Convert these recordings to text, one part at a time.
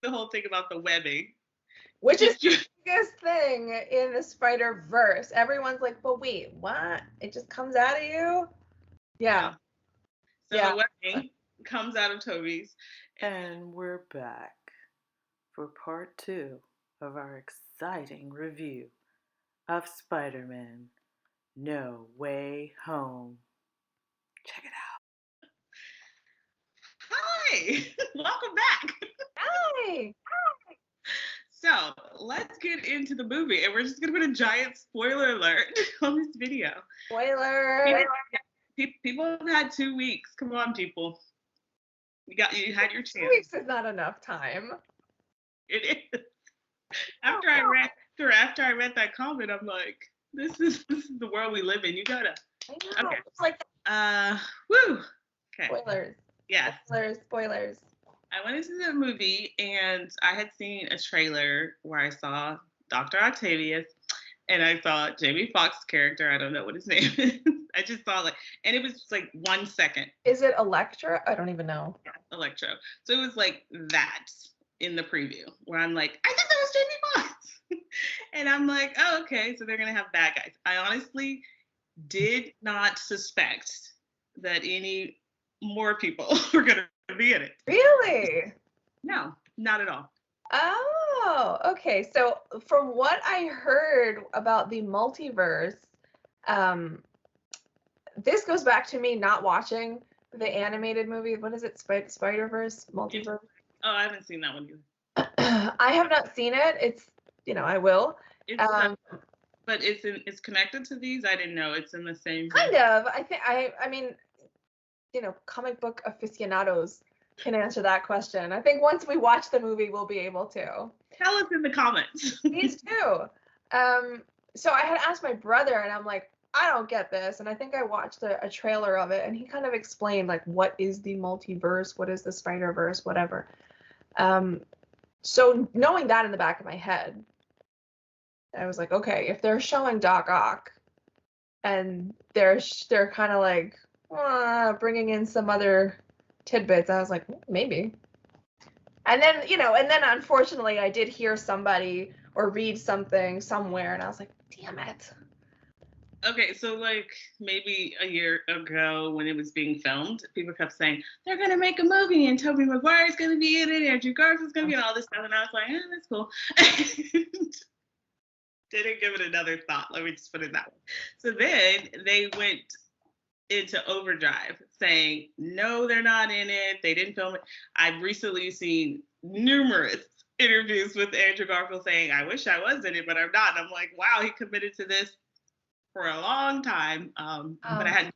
the whole thing about the webbing. Which is the biggest thing in the Spider-Verse. Everyone's like, but wait, what? It just comes out of you? Yeah. So the webbing comes out of Tobey's. And we're back for part 2 of our exciting review of Spider-Man No Way Home. Check it out. Hi! Welcome back. Hi! So let's get into the movie, and we're just gonna put a giant spoiler alert on this video. Spoiler! People have had 2 weeks. Come on, people. You had your chance. 2 weeks is not enough time. It is. After I read that comment, I'm like, this is the world we live in. You gotta. I know. Okay. It's like Woo. Okay. spoilers. Yes. Spoilers. I went into the movie and I had seen a trailer where I saw Dr. Octavius and I saw Jamie Foxx's character. I don't know what his name is. I just saw and it was like 1 second. Is it Electra? I don't even know. Yeah, Electro. So it was like that in the preview where I'm like, I think that was Jamie Foxx. And I'm like, oh, okay, so they're going to have bad guys. I honestly did not suspect that any more people were going to be in it. Really? No, not at all. Oh, okay. So from what I heard about the multiverse, this goes back to me not watching the animated movie. What is it? Spider-Verse? Multiverse? Oh, I haven't seen that one either. I have not seen it. It's, I will. But it's connected to these? I didn't know. It's in the same. Kind of. I mean, comic book aficionados can answer that question. I think once we watch the movie, we'll be able to. Tell us in the comments. Please do. So I had asked my brother, and I'm like, I don't get this. And I think I watched a trailer of it, and he kind of explained, like, what is the multiverse? What is the Spider-Verse? Whatever. So knowing that in the back of my head, I was like, okay, if they're showing Doc Ock, and they're kind of like bringing in some other tidbits, I was like, maybe. And then, unfortunately, I did hear somebody or read something somewhere, and I was like, damn it. Okay, so maybe a year ago when it was being filmed, people kept saying, they're going to make a movie and Tobey Maguire's going to be in it, Andrew Garfield's going to be in all this stuff. And I was like, that's cool. Didn't give it another thought. Let me just put it that way. So then they went into overdrive saying, no, they're not in it. They didn't film it. I've recently seen numerous interviews with Andrew Garfield saying, I wish I was in it, but I'm not. And I'm like, wow, he committed to this for a long time. But I hadn't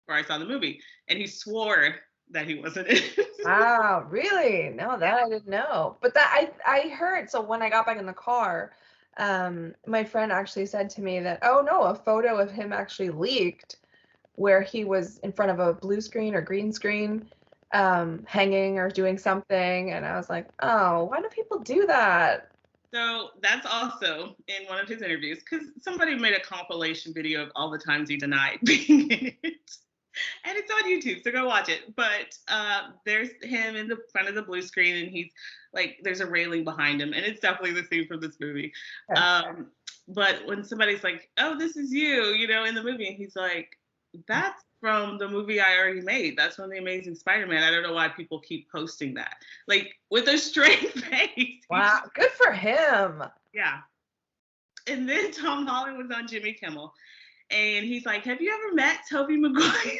before I saw the movie. And he swore that he wasn't in it. Wow, really? No, that I didn't know. But that I heard, so when I got back in the car, my friend actually said to me that, oh no, a photo of him actually leaked where he was in front of a blue screen or green screen, hanging or doing something. And I was like, oh, why do people do that? So that's also in one of his interviews, because somebody made a compilation video of all the times he denied being in it. And it's on YouTube, so go watch it. But there's him in the front of the blue screen, and he's like, there's a railing behind him, and it's definitely the scene from this movie. But when somebody's like, oh, this is you, in the movie, and he's like, that's from the movie I already made. That's from The Amazing Spider-Man. I don't know why people keep posting that. Like, with a straight face. Wow, good for him. Yeah. And then Tom Holland was on Jimmy Kimmel. And he's like, have you ever met Tobey Maguire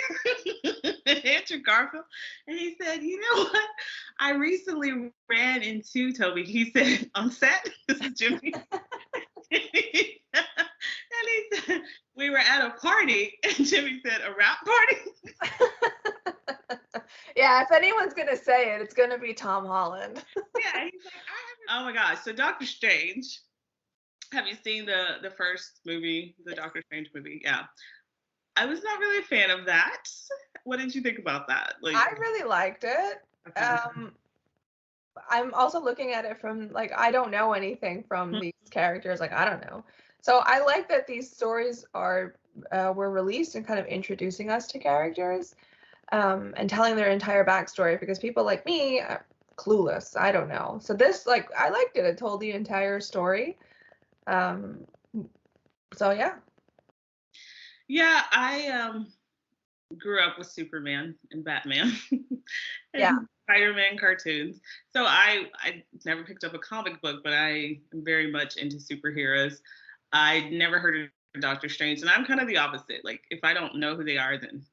and Andrew Garfield? And he said, you know what? I recently ran into Tobey. He said, on set, this is Jimmy. And he said, we were at a party. And Jimmy said, a rap party? Yeah, if anyone's going to say it, it's going to be Tom Holland. Yeah, he's like, oh my gosh. So Doctor Strange. Have you seen the first movie, the Doctor Strange movie? Yeah. I was not really a fan of that. What did you think about that? I really liked it. Okay. I'm also looking at it from, I don't know anything from these characters. I don't know. So I like that these stories were released and kind of introducing us to characters and telling their entire backstory, because people like me, clueless. I don't know. So this, like, I liked it. It told the entire story. So yeah. Yeah, I grew up with Superman and Batman and Yeah. Spider-Man cartoons. So I never picked up a comic book, but I am very much into superheroes. I never heard of Doctor Strange, and I'm kind of the opposite. Like, if I don't know who they are, then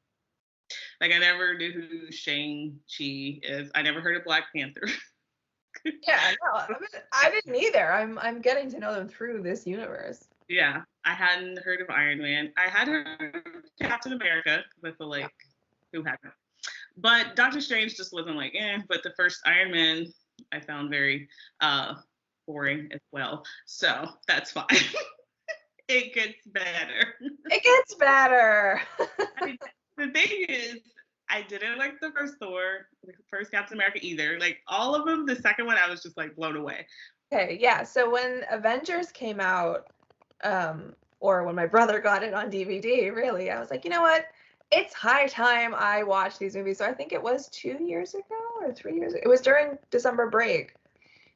like I never knew who Shang-Chi is. I never heard of Black Panther. Yeah, no, I didn't either. I'm getting to know them through this universe. Yeah, I hadn't heard of Iron Man. I had heard of Captain America, because I feel like who hadn't? But Doctor Strange just wasn't like, but the first Iron Man I found very boring as well. So that's fine. It gets better. It gets better. I mean, the thing is, I didn't like the first Thor, the first Captain America either. Like all of them, the second one I was just like blown away. Okay, yeah. So when Avengers came out, or when my brother got it on DVD, really, I was like, you know what? It's high time I watch these movies. So I think it was 2 years ago or 3 years ago. It was during December break.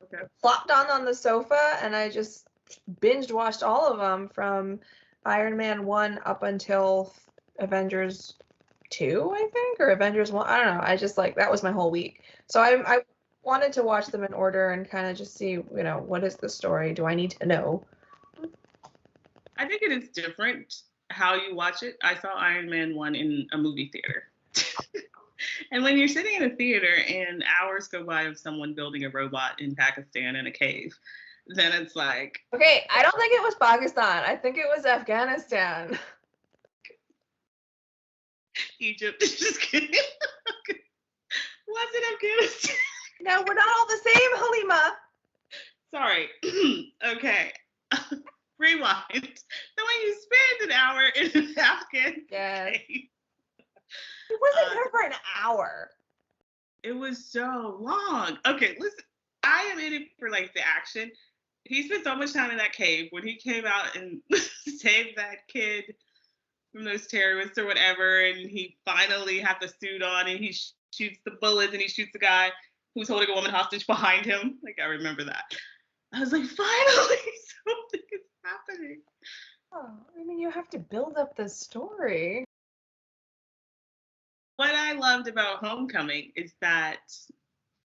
Okay. Flopped on the sofa and I just binged watched all of them from Iron Man 1 up until Avengers 2, I think, or Avengers 1. I don't know. I just like, that was my whole week. So I wanted to watch them in order and kind of just see, you know, what is the story? Do I need to know? I think it is different how you watch it. I saw Iron Man 1 in a movie theater. And when you're sitting in a theater and hours go by of someone building a robot in Pakistan in a cave, then it's like... Okay, I don't think it was Pakistan. I think it was Afghanistan. Egypt. Just kidding. Was it Afghanistan? No, we're not all the same, Halima. Sorry. Okay. Rewind. So when you spend an hour in an Afghan cave, it wasn't there for an hour. It was so long. Okay, listen. I am in it for like the action. He spent so much time in that cave. When he came out and saved that kid from those terrorists or whatever, and he finally had the suit on and he shoots the bullets and he shoots the guy who's holding a woman hostage behind him. Like, I remember that. I was like, finally, something is happening. Oh, I mean, you have to build up the story. What I loved about Homecoming is that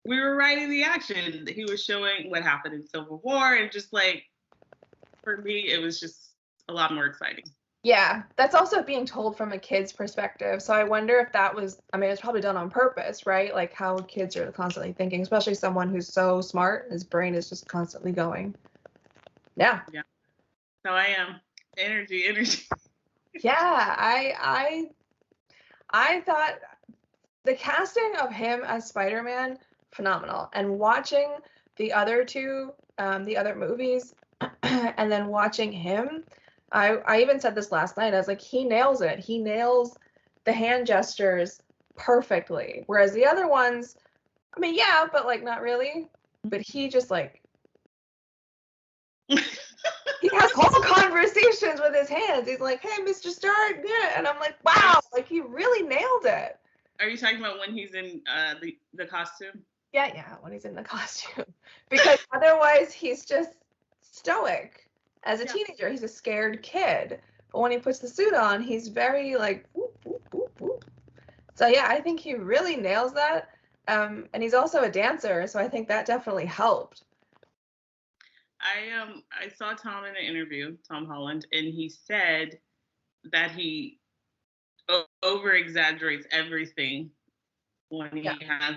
we were right in the action. He was showing what happened in Civil War, and just like, for me, it was just a lot more exciting. Yeah, that's also being told from a kid's perspective. So I wonder if that was, I mean, it's probably done on purpose, right? Like how kids are constantly thinking, especially someone who's so smart, his brain is just constantly going. Yeah. Yeah. So I am. Energy. Yeah, I thought the casting of him as Spider-Man, phenomenal. And watching the other two, the other movies, and then watching him, I even said this last night. I was like, he nails it. He nails the hand gestures perfectly. Whereas the other ones, I mean, yeah, but like not really. But he just like, he has whole conversations with his hands. He's like, hey, Mr. Stark, yeah. And I'm like, wow, like he really nailed it. Are you talking about when he's in the costume? Yeah, when he's in the costume. Because otherwise he's just stoic. As a teenager, he's a scared kid. But when he puts the suit on, he's very like, whoop, whoop, whoop, whoop. So yeah, I think he really nails that. And he's also a dancer, so I think that definitely helped. I saw Tom in an interview, Tom Holland, and he said that he over exaggerates everything when he has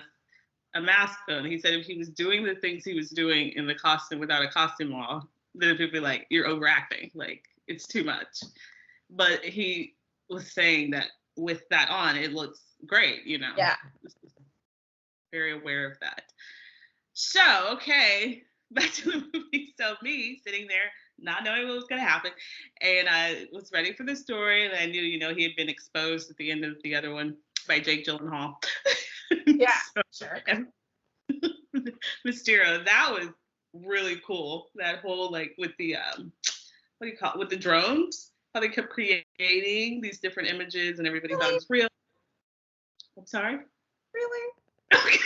a mask on. He said if he was doing the things he was doing in the costume without a costume on, then people would be like, you're overacting, like it's too much. But he was saying that with that on, it looks great, you know. Yeah. Very aware of that. So, okay, back to the movie. So me sitting there, not knowing what was going to happen, and I was ready for the story, and I knew, you know, he had been exposed at the end of the other one by Jake Gyllenhaal. Yeah, sure. Mysterio, that was really cool. That whole, like, with the, what do you call it, with the drones, how they kept creating these different images, and everybody thought it was real. I'm sorry? Really? Okay.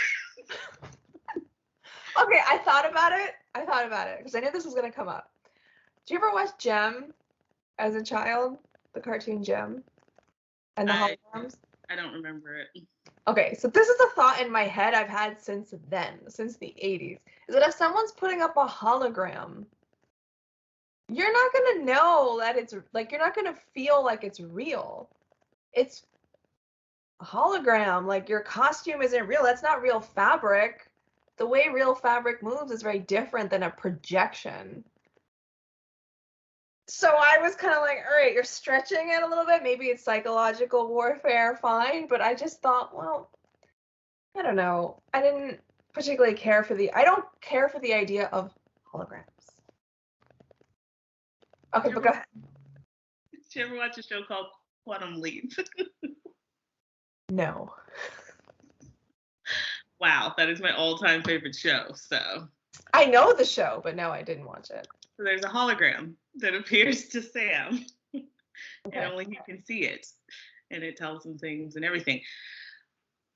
Okay, I thought about it because I knew this was gonna come up. Do you ever watch Gem as a child? The cartoon Gem and the holograms? I don't remember it. Okay, so this is a thought in my head I've had since then, since the 80s, is that if someone's putting up a hologram, you're not gonna know that it's like, you're not gonna feel like it's real. It's a hologram. Like, your costume isn't real. That's not real fabric. The way real fabric moves is very different than a projection. So I was kind of like, all right, you're stretching it a little bit. Maybe it's psychological warfare, fine. But I just thought, well, I don't know. I didn't particularly care for I don't care for the idea of holograms. Okay, but go ahead. Did you ever watch a show called Quantum Leap? No. Wow, that is my all-time favorite show. So I know the show, but no, I didn't watch it. So there's a hologram that appears to Sam, Okay. and only he can see it, and it tells him things and everything.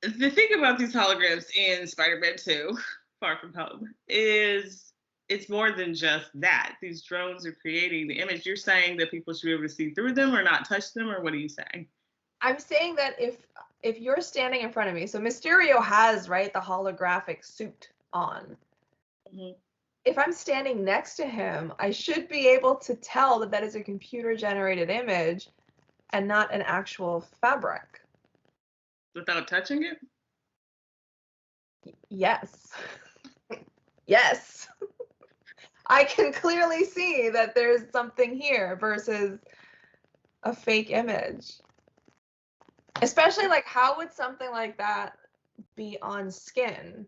The thing about these holograms in Spider-Man 2, Far From Home, is it's more than just that. These drones are creating the image. You're saying that people should be able to see through them or not touch them, or what are you saying? I'm saying that if you're standing in front of me, so Mysterio has, right, the holographic suit on. Mm-hmm. If I'm standing next to him, I should be able to tell that that is a computer-generated image and not an actual fabric. Without touching it? Yes. Yes. I can clearly see that there's something here versus a fake image. Especially, like, how would something like that be on skin?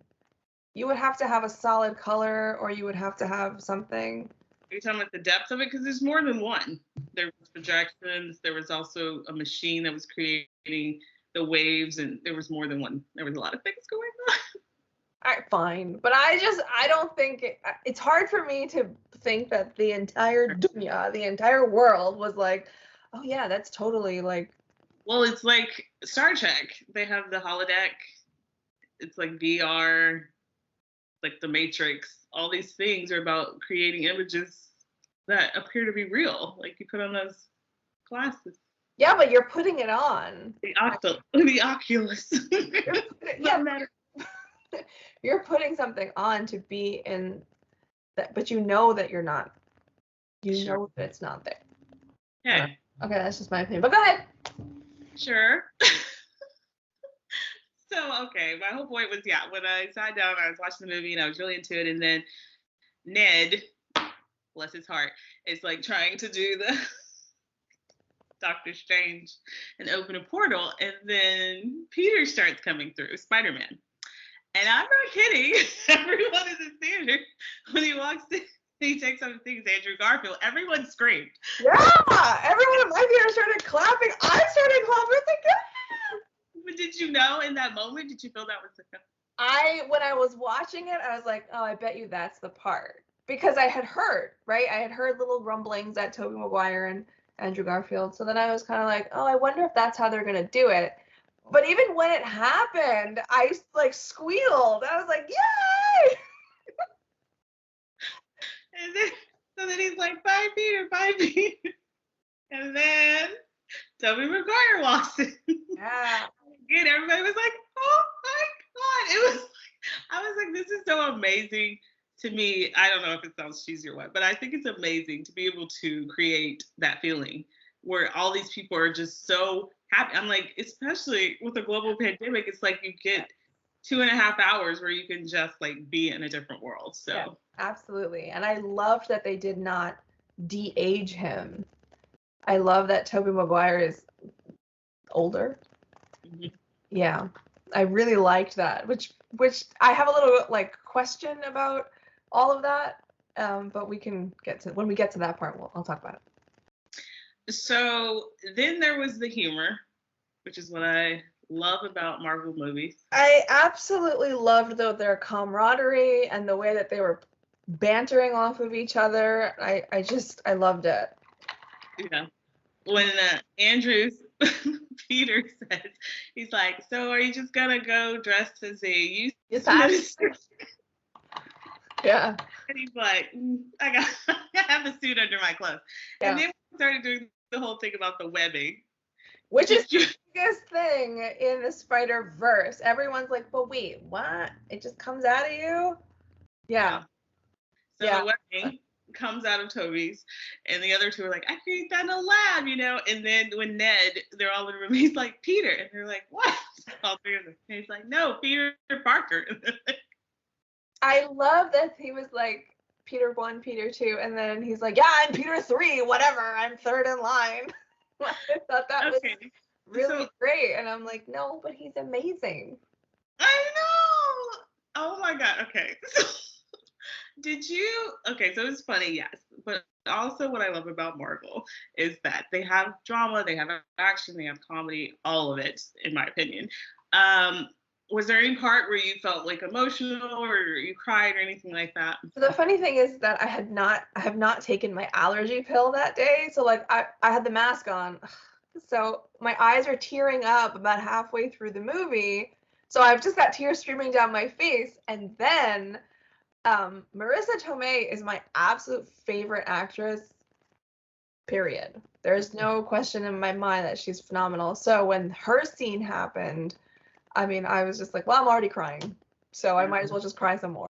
You would have to have a solid color, or you would have to have something. Are you talking about the depth of it? Because there's more than one. There was projections. There was also a machine that was creating the waves, and there was more than one. There was a lot of things going on. All right, fine. But I don't think it's hard for me to think that the entire dunya, the entire world was like, oh yeah, that's totally like. Well, it's like Star Trek. They have the holodeck. It's like VR, like the Matrix. All these things are about creating images that appear to be real. Like you put on those glasses. Yeah, but you're putting it on. The Oculus. You're putting something on to be in that, but you know that you're not. You know that it's not there. Yeah. Okay, that's just my opinion. But go ahead. Sure. So, okay, my whole point was, when I sat down, I was watching the movie and I was really into it, and then Ned, bless his heart, is like trying to do the Doctor Strange and open a portal, and then Peter starts coming through, Spider-Man. And I'm not kidding. Everyone in the theater, when he walks in, he takes off his things, Andrew Garfield, everyone screamed. Yeah, everyone in my theater started clapping. I started clapping. I was like, yeah. But did you know in that moment, did you feel that was the film? When I was watching it, I was like, oh, I bet you that's the part. Because I had heard, right? I had heard little rumblings that Tobey Maguire and Andrew Garfield. So then I was kind of like, oh, I wonder if that's how they're going to do it. But even when it happened, I like squealed. I was like, yay! So then he's like, bye, Peter, bye, Peter. And then Tobey Maguire walks in. Yeah. Again, everybody was like, oh my God. It was like, I was like, this is so amazing to me. I don't know if it sounds cheesy or what, but I think it's amazing to be able to create that feeling where all these people are just so happy. I'm like, especially with a global pandemic, it's like you get 2.5 hours where you can just like be in a different world. So yeah, absolutely. And I loved that they did not de-age him. I love that Tobey Maguire is older. Mm-hmm. Yeah, I really liked that, which I have a little like question about all of that, but we can get to, when we get to that part, I'll talk about it. So then there was the humor, which is what I love about Marvel movies. I absolutely loved their camaraderie and the way that they were bantering off of each other. I loved it. Yeah. When Andrew's Peter says, he's like, so are you just gonna go dressed as a youth minister? Yeah. And he's like, I have the suit under my clothes. Yeah. And then we started doing the whole thing about the webbing. Which is the biggest thing in the Spider-Verse. Everyone's like, but wait, what? It just comes out of you? Yeah. So the webbing comes out of Tobey's, and the other two are like, I created that in a lab, And then when they're all in the room, he's like, Peter. And they're like, what? All three of them. And he's like, no, Peter Parker. I love that he was like, Peter 1, Peter 2, and then he's like, yeah, I'm Peter 3, whatever, I'm third in line. I thought that was really great. And I'm like, no, but he's amazing. I know. Oh my God. Okay. So it's funny, yes. But also what I love about Marvel is that they have drama, they have action, they have comedy, all of it, in my opinion. Was there any part where you felt like emotional or you cried or anything like that? So the funny thing is that I have not taken my allergy pill that day. So like I had the mask on. So my eyes are tearing up about halfway through the movie. So I've just got tears streaming down my face. And then Marissa Tomei is my absolute favorite actress, period. There's no question in my mind that she's phenomenal. So when her scene happened, I mean, I was just like, well, I'm already crying, so I might as well just cry some more.